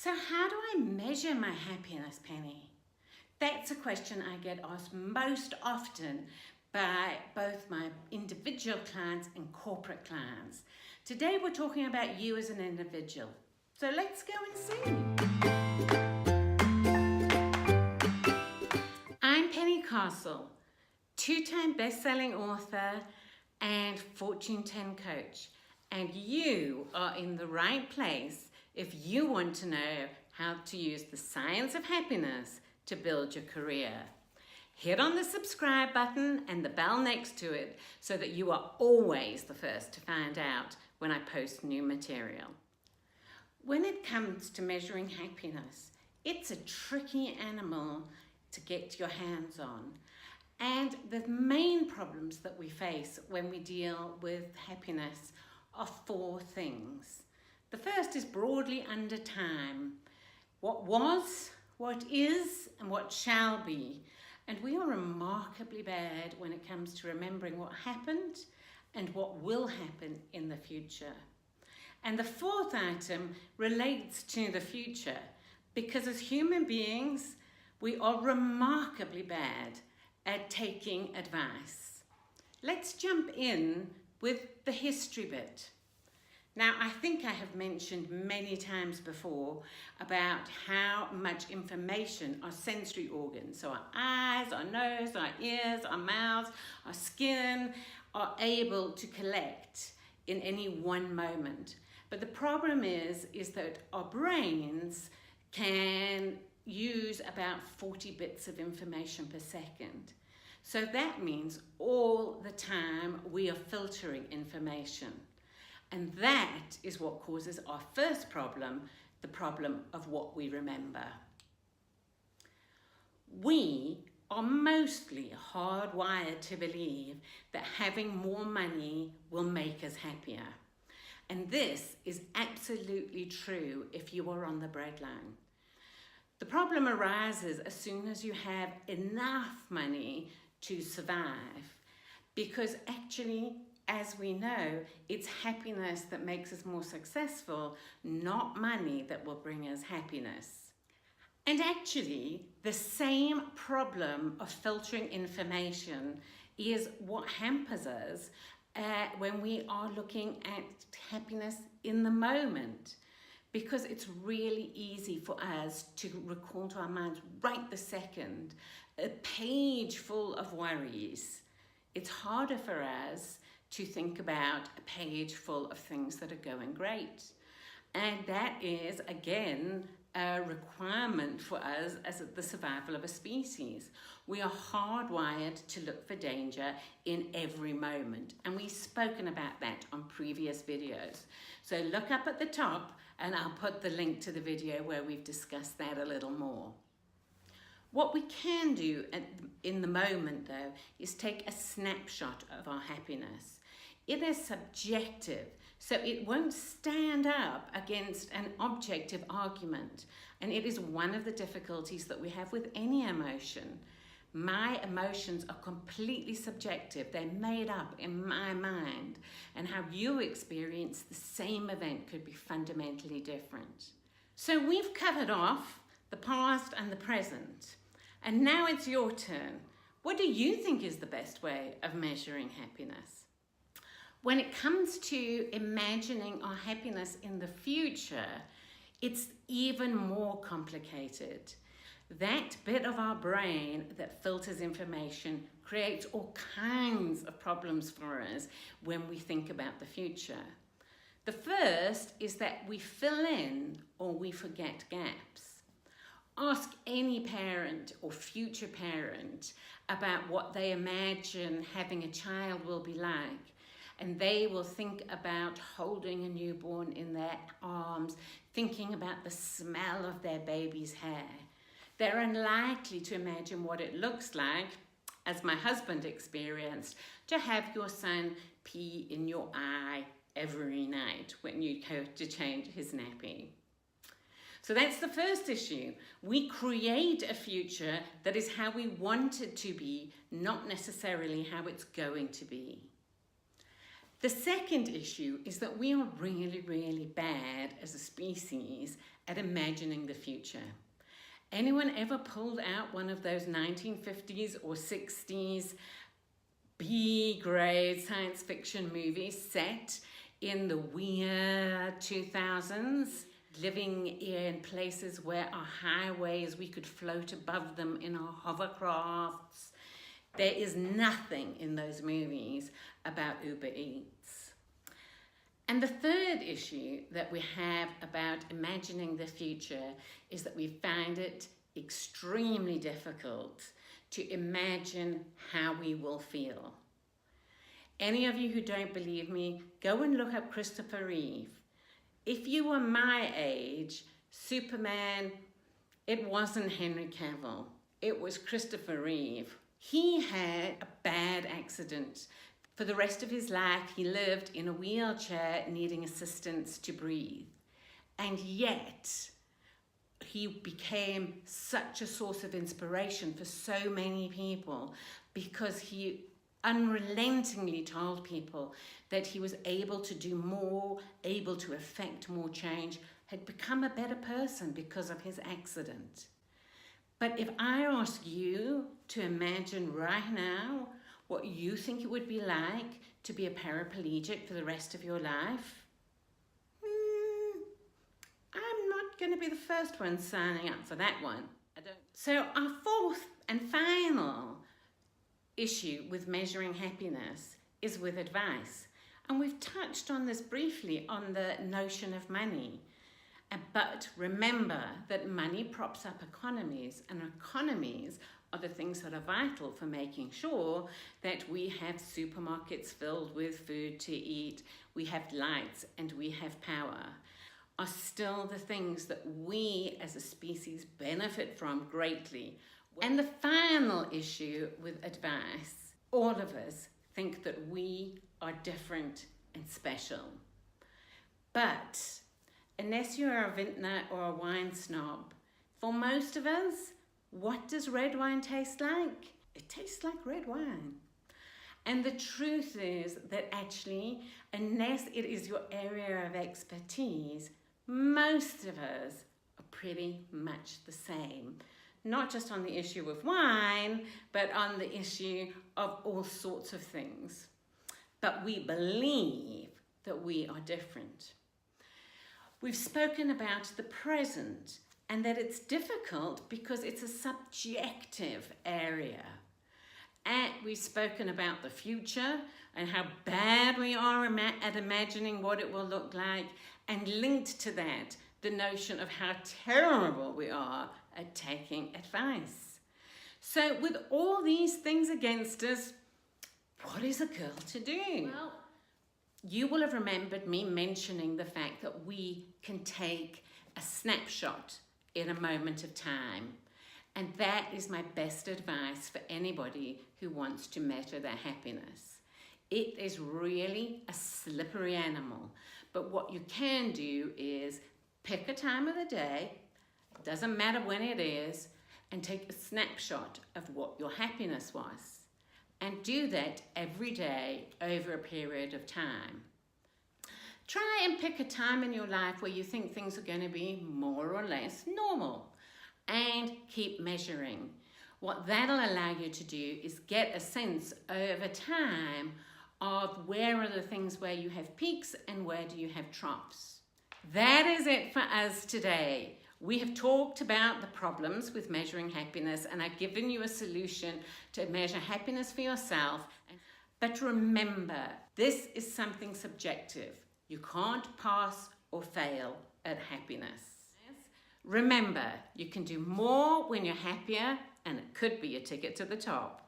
So how do I measure my happiness, Penny? That's a question I get asked most often by both my individual clients and corporate clients. Today we're talking about you as an individual. So let's go and see. I'm Penny Castle, two-time best-selling author and Fortune 10 coach. And you are in the right place if you want to know how to use the science of happiness to build your career. Hit on the subscribe button and the bell next to it so that you are always the first to find out when I post new material. When it comes to measuring happiness, it's a tricky animal to get your hands on. And the main problems that we face when we deal with happiness are four things. The first is broadly under time. What was, what is, and what shall be. And we are remarkably bad when it comes to remembering what happened and what will happen in the future. And the fourth item relates to the future, because as human beings, we are remarkably bad at taking advice. Let's jump in with the history bit. Now, I think I have mentioned many times before about how much information our sensory organs, so our eyes, our nose, our ears, our mouths, our skin, are able to collect in any one moment. But the problem is that our brains can use about 40 bits of information per second. So that means all the time we are filtering information. And that is what causes our first problem, the problem of what we remember. We are mostly hardwired to believe that having more money will make us happier. And this is absolutely true if you are on the breadline. The problem arises as soon as you have enough money to survive, because actually, as we know, it's happiness that makes us more successful, not money that will bring us happiness. And actually, the same problem of filtering information is what hampers us when we are looking at happiness in the moment. Because it's really easy for us to recall to our minds right the second a page full of worries. It's harder for us to think about a page full of things that are going great. And that is, again, a requirement for us as the survival of a species. We are hardwired to look for danger in every moment. And we've spoken about that on previous videos. So look up at the top and I'll put the link to the video where we've discussed that a little more. What we can do in the moment, though, is take a snapshot of our happiness. It is subjective, so it won't stand up against an objective argument. And it is one of the difficulties that we have with any emotion. My emotions are completely subjective. They're made up in my mind. And how you experience the same event could be fundamentally different. So we've covered off the past and the present. And now it's your turn. What do you think is the best way of measuring happiness? When it comes to imagining our happiness in the future, it's even more complicated. That bit of our brain that filters information creates all kinds of problems for us when we think about the future. The first is that we fill in or we forget gaps. Ask any parent or future parent about what they imagine having a child will be like. And they will think about holding a newborn in their arms, thinking about the smell of their baby's hair. They're unlikely to imagine what it looks like, as my husband experienced, to have your son pee in your eye every night when you go to change his nappy. So that's the first issue. We create a future that is how we want it to be, not necessarily how it's going to be. The second issue is that we are really, really bad as a species at imagining the future. Anyone ever pulled out one of those 1950s or 60s B-grade science fiction movies set in the weird 2000s, living in places where our highways, we could float above them in our hovercrafts? There is nothing in those movies about Uber Eats. And the third issue that we have about imagining the future is that we find it extremely difficult to imagine how we will feel. Any of you who don't believe me, go and look up Christopher Reeve. If you were my age, Superman, it wasn't Henry Cavill, it was Christopher Reeve. He had a bad accident. For the rest of his life, he lived in a wheelchair needing assistance to breathe. And yet, he became such a source of inspiration for so many people because he unrelentingly told people that he was able to do more, able to affect more change, had become a better person because of his accident. But if I ask you to imagine right now what you think it would be like to be a paraplegic for the rest of your life, I'm not going to be the first one signing up for that one. So our fourth and final issue with measuring happiness is with advice. And we've touched on this briefly on the notion of money. But remember that money props up economies, and economies are the things that are vital for making sure that we have supermarkets filled with food to eat, we have lights, and we have power, are still the things that we as a species benefit from greatly. And the final issue with advice, all of us think that we are different and special. But unless you're a vintner or a wine snob, for most of us, what does red wine taste like? It tastes like red wine. And the truth is that actually, unless it is your area of expertise, most of us are pretty much the same. Not just on the issue of wine, but on the issue of all sorts of things. But we believe that we are different. We've spoken about the present and that it's difficult because it's a subjective area. And we've spoken about the future and how bad we are at imagining what it will look like, and linked to that, the notion of how terrible we are at taking advice. So with all these things against us, what is a girl to do? Well, you will have remembered me mentioning the fact that we can take a snapshot in a moment of time. And that is my best advice for anybody who wants to measure their happiness. It is really a slippery animal. But what you can do is pick a time of the day, doesn't matter when it is, and take a snapshot of what your happiness was. And do that every day over a period of time. Try and pick a time in your life where you think things are going to be more or less normal, and keep measuring. What that'll allow you to do is get a sense over time of where are the things where you have peaks and where do you have troughs. That is it for us today. We have talked about the problems with measuring happiness, and I've given you a solution to measure happiness for yourself. But remember, this is something subjective. You can't pass or fail at happiness. Remember, you can do more when you're happier, and it could be a ticket to the top.